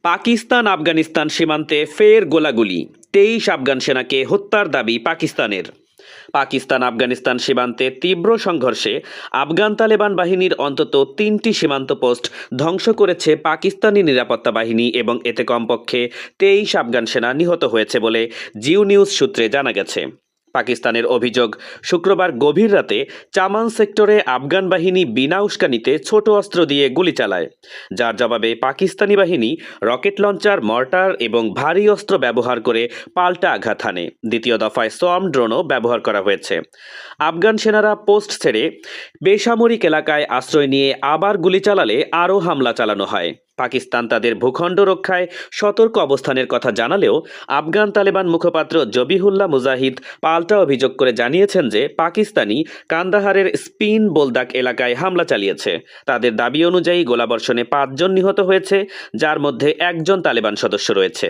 পাকিস্তান আফগানিস্তান সীমান্তে ফের গোলাগুলি, 23 আফগান সেনাকে হত্যার দাবি পাকিস্তানের। পাকিস্তান আফগানিস্তান সীমান্তে তীব্র সংঘর্ষে আফগান তালেবান বাহিনীর অন্তত 3টি সীমান্ত পোস্ট ধ্বংস করেছে পাকিস্তানি নিরাপত্তা বাহিনী এবং এতে কমপক্ষে 23 আফগান সেনা নিহত হয়েছে বলে জিও নিউজ সূত্রে জানা গেছে। পাকিস্তানের অভিযোগ, শুক্রবার গভীর রাতে চামান সেক্টরে আফগান বাহিনী বিনা উস্কানিতে ছোট অস্ত্র দিয়ে গুলি চালায়, যার জবাবে পাকিস্তানি বাহিনী রকেট লঞ্চার, মর্টার এবং ভারী অস্ত্র ব্যবহার করে পাল্টা আঘাত হানে। দ্বিতীয় দফায় সোয়ার্ম ড্রোনও ব্যবহার করা হয়েছে। আফগান সেনারা পোস্ট ছেড়ে বেসামরিক এলাকায় আশ্রয় নিয়ে আবার গুলি চালালে আরও হামলা চালানো হয়। পাকিস্তান তাদের ভূখণ্ড রক্ষায় সতর্ক অবস্থানের কথা জানালেও আফগান তালেবান মুখপাত্র জবিহুল্লাহ মুজাহিদ পাল্টা অভিযোগ করে জানিয়েছেন যে পাকিস্তানি কান্দাহারের স্পিন বোলদাক এলাকায় হামলা চালিয়েছে। তাদের দাবি অনুযায়ী গোলাবর্ষণে 5 জন নিহত হয়েছে, যার মধ্যে 1 জন তালেবান সদস্য রয়েছে।